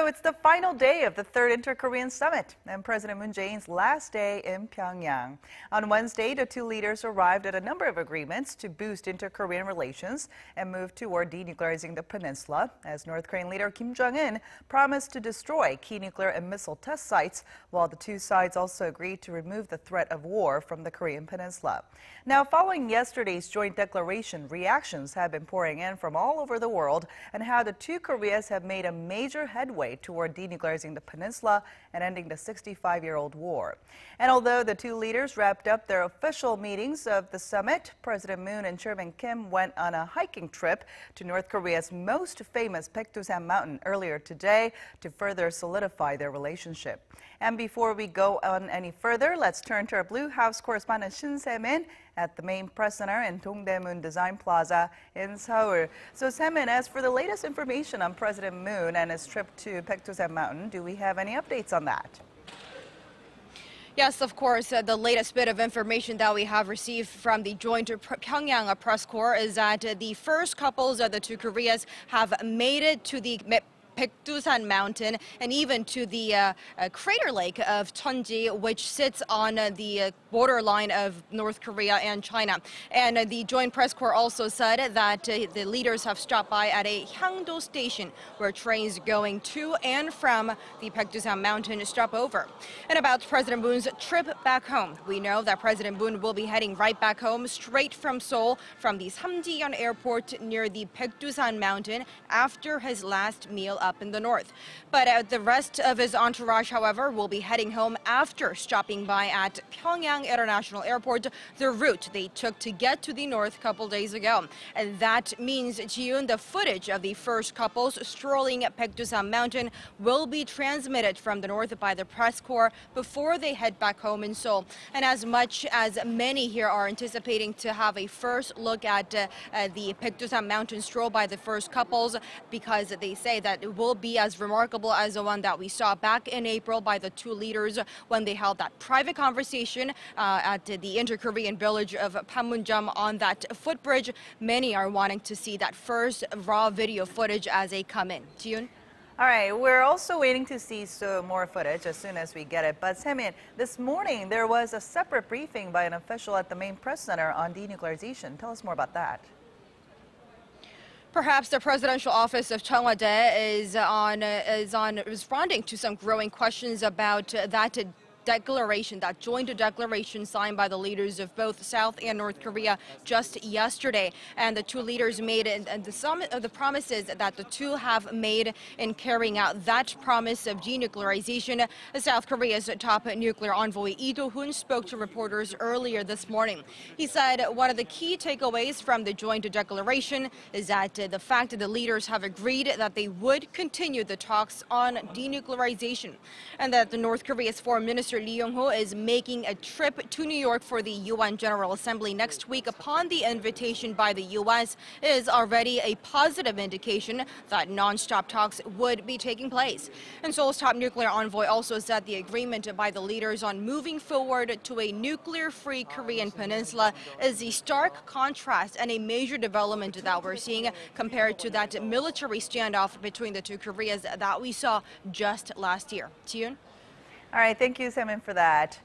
So it's the final day of the third Inter-Korean Summit and President Moon Jae-in's last day in Pyongyang. On Wednesday, the two leaders arrived at a number of agreements to boost inter-Korean relations and move toward denuclearizing the peninsula, as North Korean leader Kim Jong-un promised to destroy key nuclear and missile test sites, while the two sides also agreed to remove the threat of war from the Korean peninsula. Now, following yesterday's joint declaration, reactions have been pouring in from all over the world and how the two Koreas have made a major headway toward denuclearizing the peninsula and ending the 65-year-old war. And although the two leaders wrapped up their official meetings of the summit, President Moon and Chairman Kim went on a hiking trip to North Korea's most famous Baekdusan Mountain earlier today to further solidify their relationship. And before we go on any further, let's turn to our Blue House correspondent Shin Se-min at the main press center in Dongdaemun Design Plaza in Seoul. So, Se-min, as for the latest information on President Moon and his trip to Baekdusan Mountain, do we have any updates on that? Yes, of course. The latest bit of information that we have received from the joint Pyongyang press corps is that the first couples of the two Koreas have made it to the Baekdusan Mountain and even to the crater lake of Cheonji, which sits on the borderline of North Korea and China. And the joint press corps also said that the leaders have stopped by at a Hyang-do station where trains going to and from the Baekdusan Mountain stop over. And about President Moon's trip back home, we know that President Moon will be heading right back home straight from Seoul from the Samjiyon Airport near the Baekdusan Mountain after his last meal up in the north. But the rest of his entourage, however, will be heading home after stopping by at Pyeongyang International Airport, the route they took to get to the north a couple days ago. And that means, Jiyoon, the footage of the first couples strolling at Baekdusan Mountain will be transmitted from the north by the press corps before they head back home in Seoul. And as much as many here are anticipating to have a first look at the Baekdusan Mountain stroll by the first couples, because they say that it will be as remarkable as the one that we saw back in April by the two leaders when they held that private conversation at the Inter-Korean village of Panmunjom on that footbridge. Many are wanting to see that first raw video footage as they come in. Jiyoon? All right, we're also waiting to see some more footage as soon as we get it. But Se-min, this morning there was a separate briefing by an official at the main press center on denuclearization. Tell us more about that. Perhaps the presidential office of Cheonji is on responding to some growing questions about that declaration, that joint declaration signed by the leaders of both South and North Korea just yesterday. And the two leaders made the promises that the two have made in carrying out that promise of denuclearization. South Korea's top nuclear envoy Lee Do-hoon spoke to reporters earlier this morning. He said one of the key takeaways from the joint declaration is that the fact that the leaders have agreed that they would continue the talks on denuclearization, and that the North Korea's foreign minister Lee Yong-ho is making a trip to New York for the UN General Assembly next week upon the invitation by the U.S. is already a positive indication that non-stop talks would be taking place. And Seoul's top nuclear envoy also said the agreement by the leaders on moving forward to a nuclear-free Korean peninsula is a stark contrast and a major development that we're seeing compared to that military standoff between the two Koreas that we saw just last year. Jiyoon? All right, thank you, Se-min, for that.